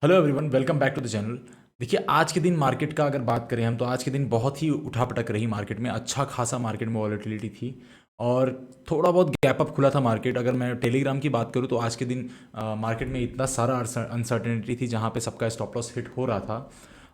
Hello everyone, welcome back to the channel. देखिए, आज के दिन मार्केट का अगर बात करें हम, तो आज के दिन बहुत ही उठापटक रही मार्केट में। अच्छा खासा मार्केट में वॉलेटिलिटी थी और थोड़ा बहुत गैप अप खुला था मार्केट। अगर मैं टेलीग्राम की बात करूं तो आज के दिन मार्केट में इतना सारा अनसर्टेनिटी थी जहां पे सबका स्टॉप लॉस हिट हो रहा था।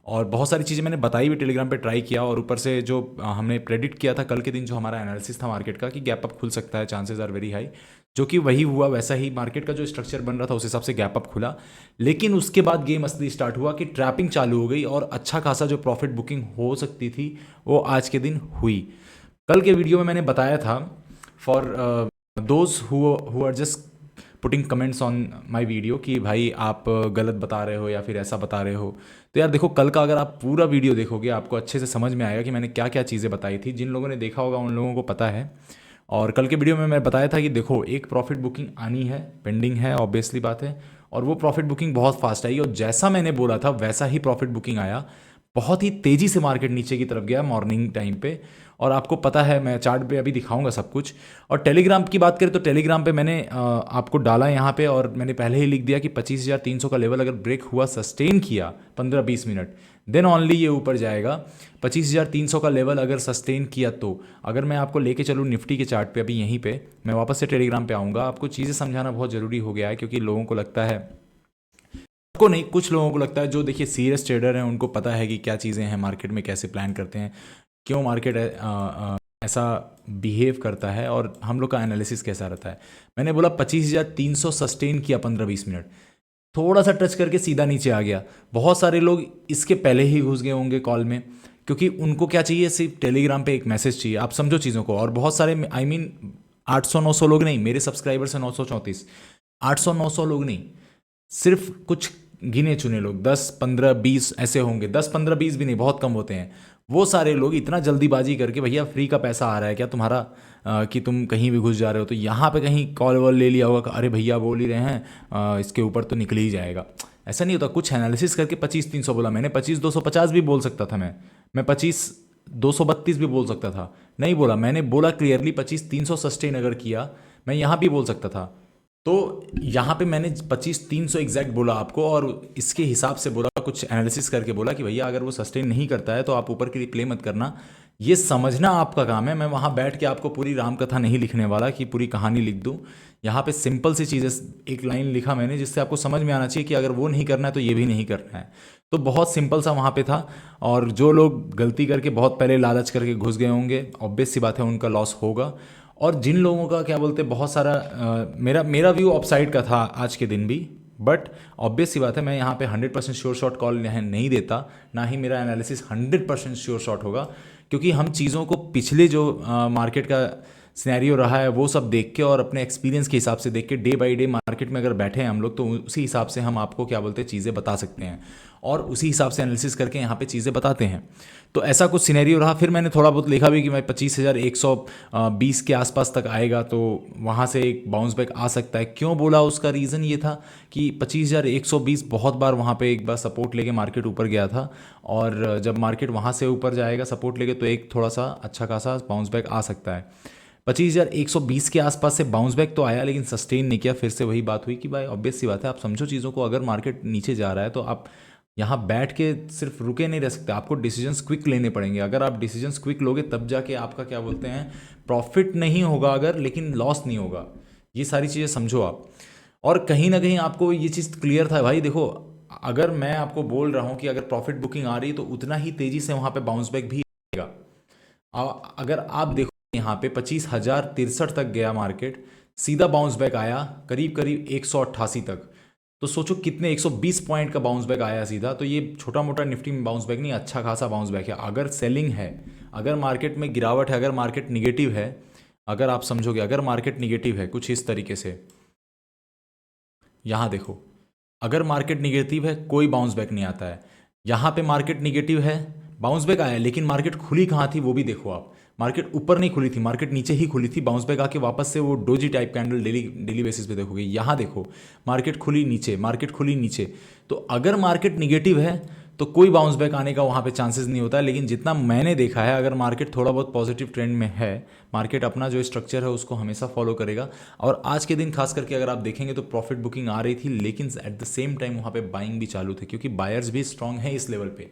और बहुत सारी चीज़ें मैंने बताई भी, टेलीग्राम पे ट्राई किया। और ऊपर से जो हमने प्रेडिक्ट किया था कल के दिन, जो हमारा एनालिसिस था मार्केट का कि गैप अप खुल सकता है, चांसेस आर वेरी हाई, जो कि वही हुआ। वैसा ही मार्केट का जो स्ट्रक्चर बन रहा था उस हिसाब से गैप अप खुला। लेकिन उसके बाद गेम असली स्टार्ट हुआ कि ट्रैपिंग चालू हो गई और अच्छा खासा जो प्रॉफिट बुकिंग हो सकती थी वो आज के दिन हुई। कल के वीडियो में मैंने बताया था, for those who are just putting comments on my video, कि भाई आप गलत बता रहे हो या फिर ऐसा बता रहे हो। तो यार देखो, कल का अगर आप पूरा वीडियो देखोगे आपको अच्छे से समझ में आएगा कि मैंने क्या क्या चीज़ें बताई थी। जिन लोगों ने देखा होगा उन लोगों को पता है। और कल के वीडियो में मैं बताया था कि देखो, एक प्रॉफिट बुकिंग आनी है, पेंडिंग है, ऑब्वियसली बात है। और वो प्रॉफिट बुकिंग बहुत फास्ट आई और जैसा मैंने बोला था वैसा ही प्रॉफिट बुकिंग आया। बहुत ही तेज़ी से मार्केट नीचे की तरफ गया मॉर्निंग टाइम पे। और आपको पता है, मैं चार्ट पे अभी दिखाऊंगा सब कुछ। और टेलीग्राम की बात करें तो टेलीग्राम पे मैंने आपको डाला यहाँ पे, और मैंने पहले ही लिख दिया कि 25,300 का लेवल अगर ब्रेक हुआ, सस्टेन किया 15-20 मिनट, देन ओनली ये ऊपर जाएगा। 25,300 का लेवल अगर सस्टेन किया तो, अगर मैं आपको लेके चलूँ निफ्टी के चार्ट पे अभी यहीं पे, मैं वापस से टेलीग्राम पे आऊँगा। आपको चीज़ें समझाना बहुत ज़रूरी हो गया है, क्योंकि लोगों को लगता है, को नहीं, कुछ लोगों को लगता है, जो देखिए सीरियस ट्रेडर हैं उनको पता है कि क्या चीज़ें हैं मार्केट में, कैसे प्लान करते हैं, क्यों मार्केट ऐसा बिहेव करता है और हम लोग का एनालिसिस कैसा रहता है। मैंने बोला 25,300 सस्टेन किया 15-20 मिनट, थोड़ा सा टच करके सीधा नीचे आ गया। बहुत सारे लोग इसके पहले ही घुस गए होंगे कॉल में, क्योंकि उनको क्या चाहिए, सिर्फ टेलीग्राम पे एक मैसेज चाहिए। आप समझो चीज़ों को। और बहुत सारे, आई मीन 800-900 लोग नहीं, मेरे सब्सक्राइबर्स हैं 934, 800-900 लोग नहीं, सिर्फ कुछ गिने चुने लोग, 10-15-20 ऐसे होंगे। 10-15-20 भी नहीं, बहुत कम होते हैं। वो सारे लोग इतना जल्दीबाजी करके, भैया फ्री का पैसा आ रहा है क्या तुम्हारा, कि तुम कहीं भी घुस जा रहे हो, तो यहाँ पे कहीं कॉल वॉल ले लिया होगा कि अरे भैया बोल ही रहे हैं, इसके ऊपर तो निकल ही जाएगा। ऐसा नहीं होता। कुछ एनालिसिस करके 25-300 बोला मैंने, 25-250 भी बोल सकता था मैं 25-232 भी बोल सकता था। नहीं बोला, मैंने बोला क्लियरली 25-300 सस्टेन अगर किया, मैं यहाँ भी बोल सकता था। तो यहाँ पे मैंने 25-300 एग्जैक्ट बोला आपको, और इसके हिसाब से बोला, कुछ एनालिसिस करके बोला कि भैया अगर वो सस्टेन नहीं करता है तो आप ऊपर के लिए प्ले मत करना। ये समझना आपका काम है। मैं वहाँ बैठ के आपको पूरी राम कथा नहीं लिखने वाला कि पूरी कहानी लिख दूँ। यहाँ पे सिंपल सी चीज़ें, एक लाइन लिखा मैंने जिससे आपको समझ में आना चाहिए कि अगर वो नहीं करना है तो ये भी नहीं करना है। तो बहुत सिंपल सा वहाँ पे था। और जो लोग गलती करके बहुत पहले लालच करके घुस गए होंगे, ऑब्वियस सी बात है उनका लॉस होगा। और जिन लोगों का क्या बोलते, बहुत सारा मेरा मेरा व्यू अपसाइड का था आज के दिन भी। बट ऑब्वियस सी बात है, मैं यहाँ पे 100% श्योर शॉट कॉल नहीं देता, ना ही मेरा एनालिसिस 100% श्योर शॉट होगा। क्योंकि हम चीज़ों को पिछले जो मार्केट का सिनेरियो रहा है वो सब देख के, और अपने एक्सपीरियंस के हिसाब से देख के, डे बाई डे मार्केट में अगर बैठे हैं हम लोग, तो उसी हिसाब से हम आपको क्या बोलते हैं चीज़ें बता सकते हैं, और उसी हिसाब से एनालिसिस करके यहाँ पे चीज़ें बताते हैं। तो ऐसा कुछ सिनेरियो रहा। फिर मैंने थोड़ा बहुत लिखा भी कि मैं 25,120 के आसपास तक आएगा तो वहाँ से एक बाउंस बैक आ सकता है। क्यों बोला, उसका रीज़न ये था कि 25,120 बहुत बार वहाँ पे एक बार सपोर्ट लेके मार्केट ऊपर गया था। और जब मार्केट वहाँ से ऊपर जाएगा सपोर्ट लेके, तो एक थोड़ा सा अच्छा खासा बाउंस बैक आ सकता है। 25,120 के आसपास से बाउंस बैक तो आया, लेकिन सस्टेन नहीं किया। फिर से वही बात हुई कि भाई ऑब्वियस सी बात है, आप समझो चीज़ों को। अगर मार्केट नीचे जा रहा है तो आप यहाँ बैठ के सिर्फ रुके नहीं रह सकते, आपको डिसीजंस क्विक लेने पड़ेंगे। अगर आप डिसीजंस क्विक लोगे तब जाके आपका क्या बोलते हैं प्रॉफिट नहीं होगा अगर, लेकिन लॉस नहीं होगा। ये सारी चीज़ें समझो आप। और कहीं ना कहीं आपको ये चीज़ क्लियर था भाई। देखो, अगर मैं आपको बोल रहा हूँ कि अगर प्रॉफिट बुकिंग आ रही है तो उतना ही तेज़ी से वहाँ पे बाउंस बैक भी आएगा। अगर आप देखो यहाँ पे 25,063 तक गया मार्केट, सीधा बाउंस बैक आया करीब करीब 188 तक। तो सोचो कितने, 120 पॉइंट का बाउंस बैक आया सीधा। तो ये छोटा मोटा निफ्टी में बाउंस बैक नहीं, अच्छा खासा बाउंस बैक है। अगर सेलिंग है, अगर मार्केट में गिरावट है, अगर मार्केट निगेटिव है, अगर आप समझोगे, अगर मार्केट निगेटिव है कुछ इस तरीके से, यहाँ देखो, अगर मार्केट निगेटिव है कोई बाउंस बैक नहीं आता है। यहाँ पे मार्केट निगेटिव है, बाउंस बैक आया, लेकिन मार्केट खुली कहाँ थी वो भी देखो आप। मार्केट ऊपर नहीं खुली थी, मार्केट नीचे ही खुली थी। बाउंस बैक आके वापस से वो doji type candle daily daily basis पे देखोगे। यहाँ देखो, मार्केट खुली नीचे, मार्केट खुली नीचे। तो अगर मार्केट निगेटिव है तो कोई बाउंस बैक आने का वहाँ पे चांसेस नहीं होता है। लेकिन जितना मैंने देखा है, अगर मार्केट थोड़ा बहुत पॉजिटिव ट्रेंड में है, मार्केट अपना जो स्ट्रक्चर है उसको हमेशा फॉलो करेगा। और आज के दिन खास करके अगर आप देखेंगे तो प्रॉफिट बुकिंग आ रही थी, लेकिन एट द सेम टाइम वहाँ पे बाइंग भी चालू थे, क्योंकि बायर्स भी स्ट्रांग है इस लेवल पे।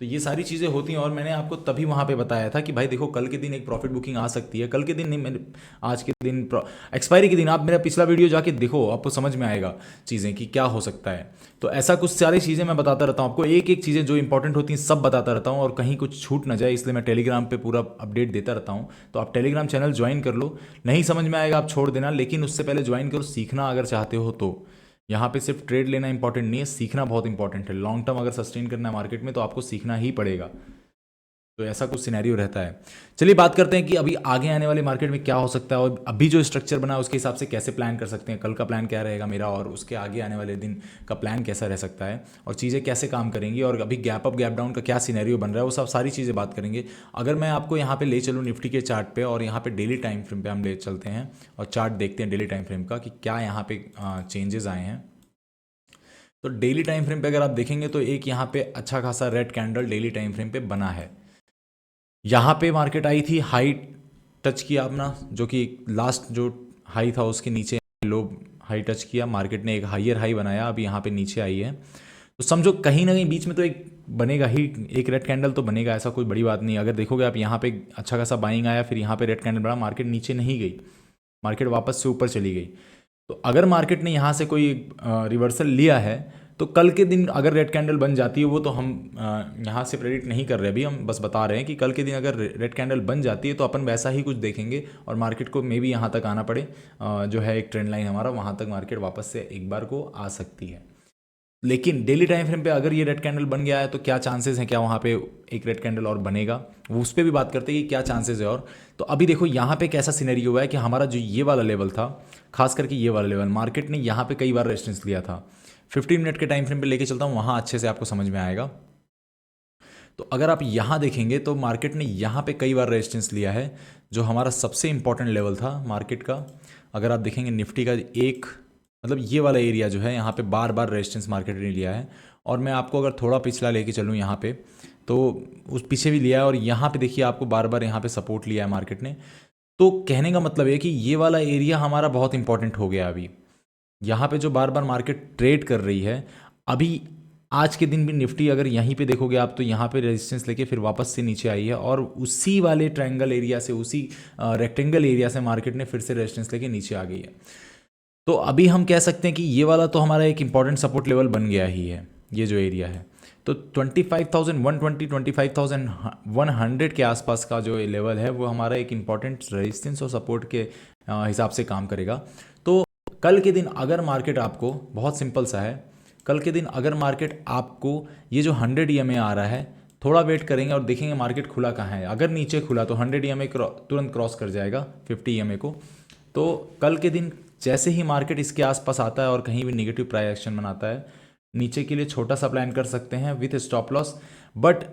तो ये सारी चीज़ें होती हैं, और मैंने आपको तभी वहाँ पे बताया था कि भाई देखो, कल के दिन एक प्रॉफिट बुकिंग आ सकती है। कल के दिन नहीं, मैंने आज के दिन एक्सपायरी के दिन, आप मेरा पिछला वीडियो जाके देखो, आपको समझ में आएगा चीज़ें कि क्या हो सकता है। तो ऐसा कुछ सारी चीज़ें मैं बताता रहता हूँ आपको, एक एक चीज़ें जो इंपॉर्टेंट होती हैं सब बताता रहता हूँ, और कहीं कुछ छूट ना जाए, इसलिए मैं टेलीग्राम पे पूरा अपडेट देता रहता हूँ। तो आप टेलीग्राम चैनल ज्वाइन कर लो, नहीं समझ में आएगा आप छोड़ देना, लेकिन उससे पहले ज्वाइन करो, सीखना अगर चाहते हो तो। यहाँ पे सिर्फ ट्रेड लेना इंपॉर्टेंट नहीं है, सीखना बहुत इंपॉर्टेंट है। लॉन्ग टर्म अगर सस्टेन करना है मार्केट में तो आपको सीखना ही पड़ेगा। तो ऐसा कुछ सिनेरियो रहता है। चलिए बात करते हैं कि अभी आगे आने वाले मार्केट में क्या हो सकता है, और अभी जो स्ट्रक्चर बना है उसके हिसाब से कैसे प्लान कर सकते हैं। कल का प्लान क्या रहेगा मेरा, और उसके आगे आने वाले दिन का प्लान कैसा रह सकता है, और चीज़ें कैसे काम करेंगी, और अभी गैप अप गैप डाउन का क्या सिनेरियो बन रहा है, वो सब सारी चीज़ें बात करेंगे। अगर मैं आपको यहाँ पे ले चलूँ निफ्टी के चार्ट पे, और यहाँ पे डेली टाइम फ्रेम पे हम ले चलते हैं और चार्ट देखते हैं डेली टाइम फ्रेम का कि क्या यहाँ पे चेंजेस आए हैं। तो डेली टाइम फ्रेम पे अगर आप देखेंगे तो एक यहाँ पे अच्छा खासा red candle daily time frame पे बना है। यहाँ पे मार्केट आई थी, हाई टच किया अपना, जो कि लास्ट जो हाई था उसके नीचे लो हाई टच किया, मार्केट ने एक हाइयर हाई बनाया, अब यहाँ पे नीचे आई है। तो समझो कहीं ना कहीं बीच में तो एक बनेगा ही, एक रेड कैंडल तो बनेगा, ऐसा कोई बड़ी बात नहीं। अगर देखोगे आप यहाँ पे अच्छा खासा बाइंग आया, फिर यहाँ पे रेड कैंडल बना, मार्केट नीचे नहीं गई, मार्केट वापस से ऊपर चली गई। तो अगर मार्केट ने यहाँ से कोई रिवर्सल लिया है, तो कल के दिन अगर रेड कैंडल बन जाती है, वो तो हम यहाँ से प्रेडिक्ट नहीं कर रहे, अभी हम बस बता रहे हैं कि कल के दिन अगर रेड कैंडल बन जाती है तो अपन वैसा ही कुछ देखेंगे, और मार्केट को मे बी यहाँ तक आना पड़े, जो है एक ट्रेंड लाइन हमारा, वहाँ तक मार्केट वापस से एक बार को आ सकती है। लेकिन डेली टाइम फ्रेम पे अगर ये रेड कैंडल बन गया है तो क्या चांसेस हैं, क्या वहाँ पे एक रेड कैंडल और बनेगा, वो उस पर भी बात करते हैं कि क्या चांसेस है। और तो अभी देखो यहाँ पे कैसा सिनेरियो हुआ है कि हमारा जो ये वाला लेवल था, खास करके ये वाला लेवल, मार्केट ने यहाँ पे कई बार रेजिस्टेंस लिया था। 15 मिनट के टाइम फ्रेम पे लेके चलता हूँ, वहाँ अच्छे से आपको समझ में आएगा। तो अगर आप यहाँ देखेंगे तो मार्केट ने यहाँ पे कई बार रेजिस्टेंस लिया है, जो हमारा सबसे इंपॉर्टेंट लेवल था मार्केट का। अगर आप देखेंगे निफ्टी का एक, मतलब ये वाला एरिया जो है, यहाँ पे बार बार रेजिस्टेंस मार्केट ने लिया है। और मैं आपको अगर थोड़ा पिछला लेके चलूँ यहाँ पे, तो उस पीछे भी लिया है, और यहाँ पे देखिए आपको बार बार यहाँ पे सपोर्ट लिया है मार्केट ने। तो कहने का मतलब है कि ये वाला एरिया हमारा बहुत इंपॉर्टेंट हो गया अभी। यहाँ पे जो बार बार मार्केट ट्रेड कर रही है, अभी आज के दिन भी निफ्टी अगर यहीं पे देखोगे आप, तो यहाँ पे रेजिस्टेंस लेके फिर वापस से नीचे आई है, और उसी वाले ट्रायंगल एरिया से, उसी रेक्टेंगल एरिया से मार्केट ने फिर से रेजिस्टेंस लेके नीचे आ गई है। तो अभी हम कह सकते हैं कि ये वाला तो हमारा एक इंपॉर्टेंट सपोर्ट लेवल बन गया ही है, ये जो एरिया है। तो 25,120 25,100 के आसपास का जो लेवल है, वो हमारा एक इंपॉर्टेंट रेजिस्टेंस और सपोर्ट के हिसाब से काम करेगा। तो कल के दिन अगर मार्केट आपको, बहुत सिंपल सा है, कल के दिन अगर मार्केट आपको ये जो 100 EMA आ रहा है, थोड़ा वेट करेंगे और देखेंगे मार्केट खुला कहाँ है। अगर नीचे खुला तो 100 EMA तुरंत क्रॉस कर जाएगा 50 EMA को। तो कल के दिन जैसे ही मार्केट इसके आसपास आता है और कहीं भी नेगेटिव प्राइस एक्शन बनाता है, नीचे के लिए छोटा सा प्लान कर सकते हैं with stop loss. But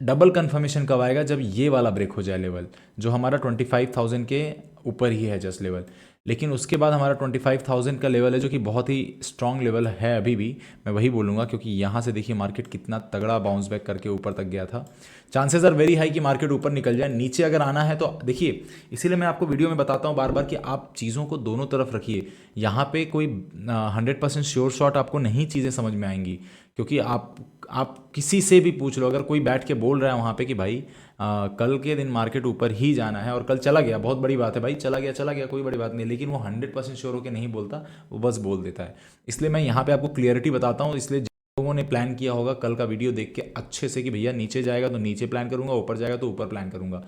double confirmation कब आएगा, जब ये वाला ब्रेक हो जाए लेवल, जो हमारा 25,000 के ऊपर ही है जस्ट लेवल। लेकिन उसके बाद हमारा 25,000 का लेवल है, जो कि बहुत ही स्ट्रॉन्ग लेवल है अभी भी, मैं वही बोलूँगा, क्योंकि यहाँ से देखिए मार्केट कितना तगड़ा बाउंस बैक करके ऊपर तक गया था। चांसेस आर वेरी हाई कि मार्केट ऊपर निकल जाए। नीचे अगर आना है तो देखिए, इसीलिए मैं आपको वीडियो में बताता हूँ बार बार कि आप चीज़ों को दोनों तरफ रखिए। यहाँ पे कोई 100% श्योर शॉट आपको नहीं चीज़ें समझ में आएंगी, क्योंकि आप किसी से भी पूछ लो, अगर कोई बैठ के बोल रहा है वहाँ पे कि भाई कल के दिन मार्केट ऊपर ही जाना है, और कल चला गया, बहुत बड़ी बात है भाई, चला गया कोई बड़ी बात नहीं, लेकिन वो 100% श्योर होकर नहीं बोलता, वो बस बोल देता है। इसलिए मैं यहाँ पे आपको क्लियरिटी बताता हूँ। इसलिए जिन लोगों ने प्लान किया होगा कल का वीडियो देख के अच्छे से कि भैया नीचे जाएगा तो नीचे प्लान करूंगा, ऊपर जाएगा तो ऊपर प्लान करूंगा,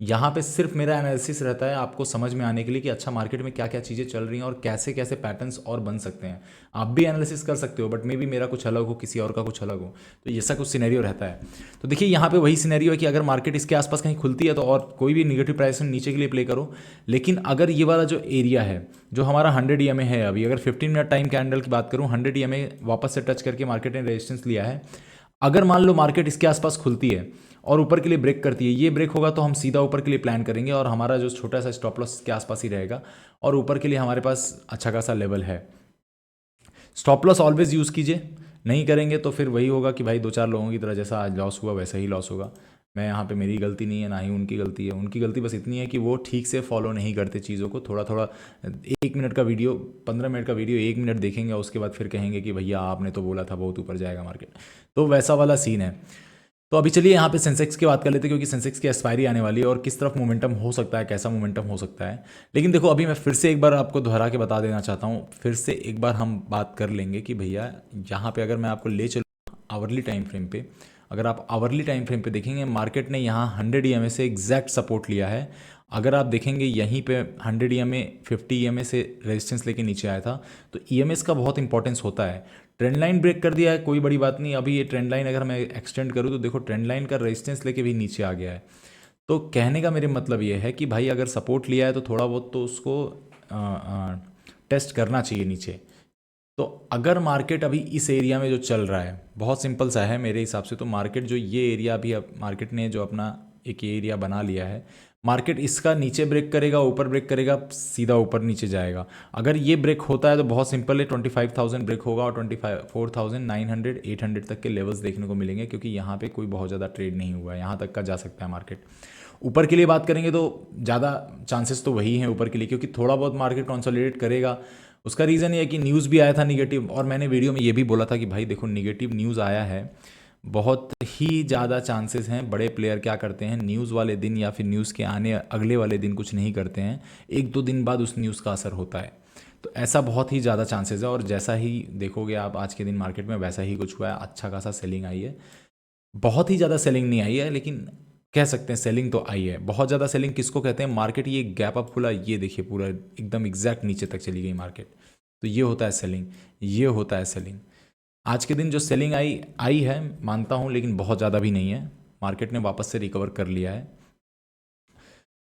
यहाँ पे सिर्फ मेरा एनालिसिस रहता है आपको समझ में आने के लिए कि अच्छा मार्केट में क्या क्या चीज़ें चल रही हैं और कैसे कैसे पैटर्न्स और बन सकते हैं। आप भी एनालिसिस कर सकते हो, बट मे बी मेरा कुछ अलग हो, किसी और का कुछ अलग हो, तो ऐसा कुछ सिनेरियो रहता है। तो देखिए यहाँ पे वही सिनेरियो है कि अगर मार्केट इसके आसपास कहीं खुलती है तो और कोई भी निगेटिव प्राइस नीचे के लिए प्ले करो। लेकिन अगर ये वाला जो एरिया है, जो हमारा 100 EMA है अभी, अगर 15 मिनट टाइम कैंडल की बात करूँ, 100 EMA वापस से टच करके मार्केट ने रेजिस्टेंस लिया है। अगर मान लो मार्केट इसके आसपास खुलती है और ऊपर के लिए ब्रेक करती है, ये ब्रेक होगा तो हम सीधा ऊपर के लिए प्लान करेंगे, और हमारा जो छोटा सा स्टॉप लॉस के आसपास ही रहेगा, और ऊपर के लिए हमारे पास अच्छा खासा लेवल है। स्टॉप लॉस ऑलवेज यूज़ कीजिए, नहीं करेंगे तो फिर वही होगा कि भाई दो चार लोगों की तरह जैसा आज लॉस हुआ वैसा ही लॉस होगा। मैं यहाँ पे मेरी गलती नहीं है, ना ही उनकी गलती है। उनकी गलती बस इतनी है कि वो ठीक से फॉलो नहीं करते चीज़ों को। थोड़ा थोड़ा 1 मिनट का वीडियो, 15 मिनट का वीडियो 1 मिनट देखेंगे, उसके बाद फिर कहेंगे कि भैया आपने तो बोला था बहुत ऊपर जाएगा मार्केट। तो वैसा वाला सीन है। तो अभी चलिए यहाँ पे सेंसेक्स की बात कर लेते हैं, क्योंकि सेंसेक्स की एक्सपायरी आने वाली है और किस तरफ मोमेंटम हो सकता है, कैसा मोमेंटम हो सकता है। लेकिन देखो अभी मैं फिर से एक बार आपको दोहरा के बता देना चाहता हूँ, फिर से एक बार हम बात कर लेंगे कि भैया यहाँ पे अगर मैं आपको ले चलूँ आवरली टाइम फ्रेम पे, अगर आप आवरली टाइम फ्रेम पे देखेंगे मार्केट ने यहाँ 100 EMA से एग्जैक्ट सपोर्ट लिया है। अगर आप देखेंगे यहीं पे 100 EMA 50 EMA से रेजिस्टेंस लेके नीचे आया था। तो EMS का बहुत इंपॉर्टेंस होता है। ट्रेंड लाइन ब्रेक कर दिया है, कोई बड़ी बात नहीं। अभी ये ट्रेंड लाइन अगर मैं एक्सटेंड करूँ तो देखो ट्रेंड लाइन का रेजिस्टेंस लेके भी नीचे आ गया है। तो कहने का मेरे मतलब ये है कि भाई अगर सपोर्ट लिया है तो थोड़ा बहुत तो उसको टेस्ट करना चाहिए नीचे। तो अगर मार्केट अभी इस एरिया में जो चल रहा है, बहुत सिंपल सा है मेरे हिसाब से, तो मार्केट जो ये एरिया अभी मार्केट ने जो अपना एक एरिया बना लिया है, मार्केट इसका नीचे ब्रेक करेगा, ऊपर ब्रेक करेगा, सीधा ऊपर नीचे जाएगा। अगर ये ब्रेक होता है तो बहुत सिंपल है, 25,000 ब्रेक होगा और 24,900 800 तक के लेवल्स देखने को मिलेंगे, क्योंकि यहाँ पे कोई बहुत ज़्यादा ट्रेड नहीं हुआ है। यहाँ तक का जा सकता है मार्केट। ऊपर के लिए बात करेंगे तो ज़्यादा चांसेस तो वही हैं ऊपर के लिए, क्योंकि थोड़ा बहुत मार्केट कंसोलिडेट करेगा। उसका रीज़न ये है कि न्यूज़ भी आया था निगेटिव, और मैंने वीडियो में ये भी बोला था कि भाई देखो निगेटिव न्यूज़ आया है, बहुत ही ज़्यादा चांसेस हैं। बड़े प्लेयर क्या करते हैं, न्यूज़ वाले दिन या फिर न्यूज़ के आने अगले वाले दिन कुछ नहीं करते हैं, 1-2 दिन बाद उस न्यूज़ का असर होता है। तो ऐसा बहुत ही ज़्यादा चांसेस है, और जैसा ही देखोगे आप आज के दिन मार्केट में वैसा ही कुछ हुआ है। अच्छा खासा सेलिंग आई है, बहुत ही ज़्यादा सेलिंग नहीं आई है, लेकिन कह सकते हैं सेलिंग तो आई है। बहुत ज़्यादा सेलिंग किसको कहते हैं, मार्केट ये गैप अप खुला, ये देखिए पूरा एकदम एग्जैक्ट नीचे तक चली गई मार्केट, तो ये होता है सेलिंग, ये होता है सेलिंग। आज के दिन जो सेलिंग आई आई है मानता हूँ, लेकिन बहुत ज़्यादा भी नहीं है। मार्केट ने वापस से रिकवर कर लिया है।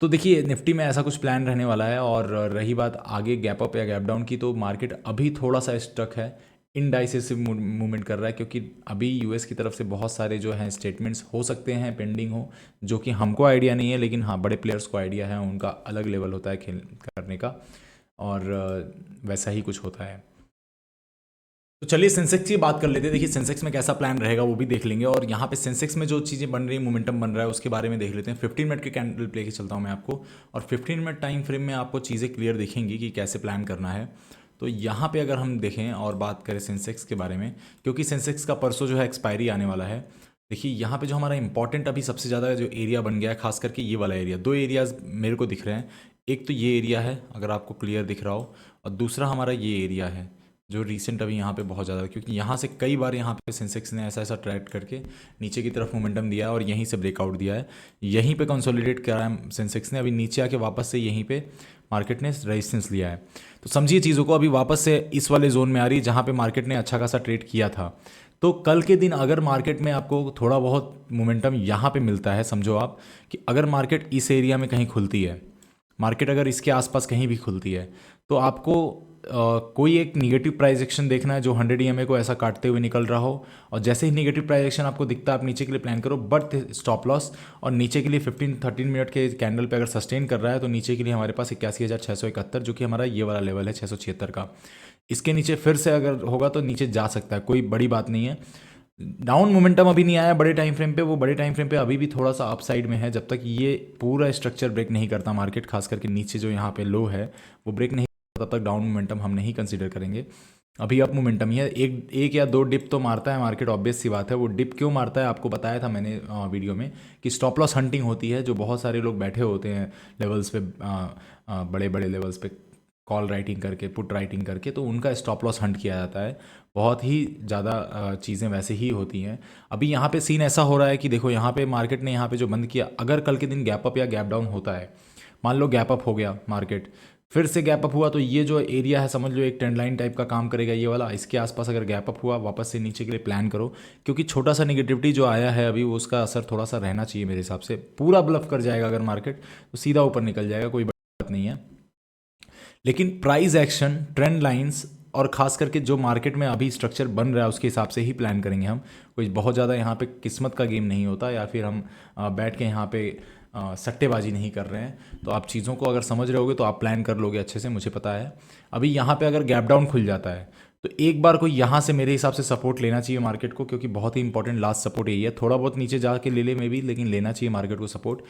तो देखिए निफ्टी में ऐसा कुछ प्लान रहने वाला है। और रही बात आगे गैप अप या गैप डाउन की, तो मार्केट अभी थोड़ा सा स्टक है, इनडाइसिसिव मूवमेंट कर रहा है, क्योंकि अभी यूएस की तरफ से बहुत सारे जो हैं स्टेटमेंट्स हो सकते हैं पेंडिंग हो, जो कि हमको आइडिया नहीं है, लेकिन हाँ बड़े प्लेयर्स को आइडिया है, उनका अलग लेवल होता है खेल करने का, और वैसा ही कुछ होता है। तो चलिए सेंसेक्स की बात कर लेते हैं। देखिए सेंसेक्स में कैसा प्लान रहेगा वो भी देख लेंगे, और यहाँ पे सेंसेक्स में जो चीज़ें बन रही हैं, मोमेंटम बन रहा है, उसके बारे में देख लेते हैं। 15 मिनट के कैंडल प्ले के चलता हूँ मैं आपको, और 15 मिनट टाइम फ्रेम में आपको चीज़ें क्लियर दिखेंगी कि कैसे प्लान करना है। तो यहाँ पे अगर हम देखें और बात करें सेंसेक्स के बारे में, क्योंकि सेंसेक्स का परसों जो है एक्सपायरी आने वाला है। देखिए यहाँ पे जो हमारा इंपॉर्टेंट अभी सबसे ज़्यादा जो एरिया बन गया है, खास करके ये वाला एरिया, दो एरियाज मेरे को दिख रहे हैं। एक तो ये एरिया है अगर आपको क्लियर दिख रहा हो, और दूसरा हमारा ये एरिया है जो रिसेंट अभी यहाँ पे बहुत ज़्यादा, क्योंकि यहाँ से कई बार यहाँ पे सेंसेक्स ने ऐसा ऐसा ट्रैड करके नीचे की तरफ मोमेंटम दिया है और यहीं से ब्रेकआउट दिया है। यहीं पे कंसोलिडेट करा है सेंसेक्स ने, अभी नीचे आके वापस से यहीं पे मार्केट ने रेजिस्टेंस लिया है। तो समझिए चीज़ों को, अभी वापस से इस वाले जोन में आ रही है जहाँ पे मार्केट ने अच्छा खासा ट्रेड किया था। तो कल के दिन अगर मार्केट में आपको थोड़ा बहुत मोमेंटम यहाँ पे मिलता है, समझो आप कि अगर मार्केट इस एरिया में कहीं खुलती है, मार्केट अगर इसके आसपास कहीं भी खुलती है, तो आपको कोई एक निगेटिव प्राइस एक्शन देखना है जो 100 EMA को ऐसा काटते हुए निकल रहा हो, और जैसे ही निगेटिव प्राइस एक्शन आपको दिखता है आप नीचे के लिए प्लान करो, बट स्टॉप लॉस। और नीचे के लिए 15-13 मिनट के कैंडल पे अगर सस्टेन कर रहा है तो नीचे के लिए हमारे पास 81,671, जो कि हमारा ये वाला लेवल है 676 का। इसके नीचे फिर से अगर होगा तो नीचे जा सकता है, कोई बड़ी बात नहीं है। डाउन मोमेंटम अभी नहीं आया बड़े टाइम फ्रेम पे, वो बड़े टाइम फ्रेम पे अभी भी थोड़ा सा अपसाइड में है। जब तक ये पूरा स्ट्रक्चर ब्रेक नहीं करता मार्केट, खास करके नीचे जो यहाँ पे लो है वो ब्रेक नहीं, तब तक डाउन मोमेंटम हम नहीं कंसीडर करेंगे। अभी अप मोमेंटम ही है, एक या दो डिप तो मारता है मार्केट, ऑब्वियस सी बात है। वो डिप क्यों मारता है आपको बताया था मैंने वीडियो में, कि स्टॉप लॉस हंटिंग होती है, जो बहुत सारे लोग बैठे होते हैं लेवल्स पे, बड़े बड़े लेवल्स पे कॉल राइटिंग करके, पुट राइटिंग करके, तो उनका स्टॉप लॉस हंट किया जाता है। बहुत ही ज़्यादा चीज़ें वैसे ही होती हैं। अभी यहाँ पे सीन ऐसा हो रहा है कि देखो यहाँ पे मार्केट ने यहाँ पे जो बंद किया, अगर कल के दिन गैप अप या गैप डाउन होता है, मान लो गैप अप हो गया मार्केट, फिर से गैप अप हुआ, तो ये जो एरिया है समझ लो एक ट्रेंड लाइन टाइप का काम करेगा ये वाला। इसके आसपास अगर गैप अप हुआ, वापस से नीचे के लिए प्लान करो, क्योंकि छोटा सा निगेटिविटी जो आया है अभी, वो उसका असर थोड़ा सा रहना चाहिए मेरे हिसाब से। पूरा ब्लफ कर जाएगा अगर मार्केट तो सीधा ऊपर निकल जाएगा, कोई बात नहीं है। लेकिन प्राइस एक्शन, ट्रेंड लाइंस, और खास करके जो मार्केट में अभी स्ट्रक्चर बन रहा है उसके हिसाब से ही प्लान करेंगे हम। कोई बहुत ज़्यादा यहाँ पे किस्मत का गेम नहीं होता, या फिर हम बैठ के यहाँ पे सट्टेबाजी नहीं कर रहे हैं। तो आप चीज़ों को अगर समझ रहे होगे तो आप प्लान कर लोगे अच्छे से, मुझे पता है। अभी यहाँ पे अगर गैप डाउन खुल जाता है तो एक बार को यहाँ से मेरे हिसाब से सपोर्ट लेना चाहिए मार्केट को, क्योंकि बहुत ही इंपॉर्टेंट लास्ट सपोर्ट यही है। थोड़ा बहुत नीचे जाके ले ले मे भी, लेकिन लेना चाहिए मार्केट को सपोर्ट।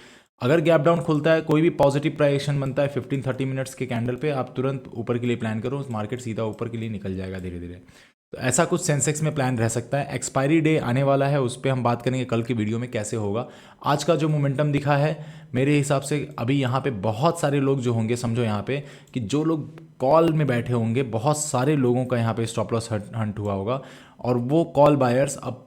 अगर गैप डाउन खुलता है, कोई भी पॉजिटिव प्राइजेशन बनता है 15-30 मिनट्स के कैंडल पे, आप तुरंत ऊपर के लिए प्लान करो, मार्केट सीधा ऊपर के लिए निकल जाएगा धीरे धीरे। तो ऐसा कुछ सेंसेक्स में प्लान रह सकता है। एक्सपायरी डे आने वाला है, उस पर हम बात करेंगे कल की वीडियो में कैसे होगा। आज का जो मोमेंटम दिखा है मेरे हिसाब से, अभी यहाँ पे बहुत सारे लोग जो होंगे, समझो यहाँ पे कि जो लोग कॉल में बैठे होंगे, बहुत सारे लोगों का यहाँ पे स्टॉप लॉस हंट हुआ होगा, और वो कॉल बायर्स अब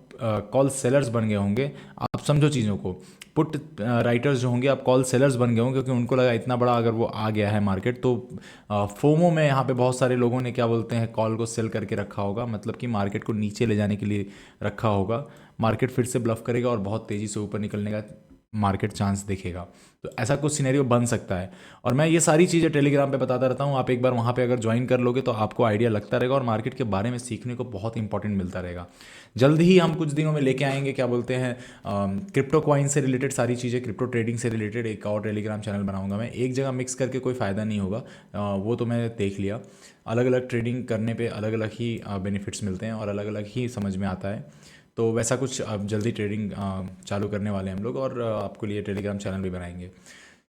कॉल सेलर्स बन गए होंगे। आप समझो चीज़ों को, पुट राइटर्स जो होंगे अब कॉल सेलर्स बन गए होंगे, क्योंकि उनको लगा इतना बड़ा अगर वो आ गया है मार्केट, तो फोमो में यहाँ पे बहुत सारे लोगों ने क्या बोलते हैं, कॉल को सेल करके रखा होगा, मतलब कि मार्केट को नीचे ले जाने के लिए रखा होगा। मार्केट फिर से ब्लफ करेगा और बहुत तेज़ी से ऊपर निकलने का मार्केट चांस दिखेगा। तो ऐसा कुछ सिनेरियो बन सकता है, और मैं ये सारी चीज़ें टेलीग्राम पे बताता रहता हूँ। आप एक बार वहाँ पे अगर ज्वाइन कर लोगे तो आपको आइडिया लगता रहेगा, और मार्केट के बारे में सीखने को बहुत इंपॉर्टेंट मिलता रहेगा। जल्द ही हम कुछ दिनों में लेके आएंगे, क्या बोलते हैं, क्रिप्टो कॉइन से रिलेटेड सारी चीज़ें, क्रिप्टो ट्रेडिंग से रिलेटेड एक और टेलीग्राम चैनल बनाऊंगा मैं। एक जगह मिक्स करके कोई फ़ायदा नहीं होगा, वो तो मैं देख लिया। अलग अलग ट्रेडिंग करने पे अलग अलग ही बेनिफिट्स मिलते हैं, और अलग अलग ही समझ में आता है। तो वैसा कुछ अब जल्दी ट्रेडिंग चालू करने वाले हैं हम लोग, और आपको लिए टेलीग्राम चैनल भी बनाएंगे।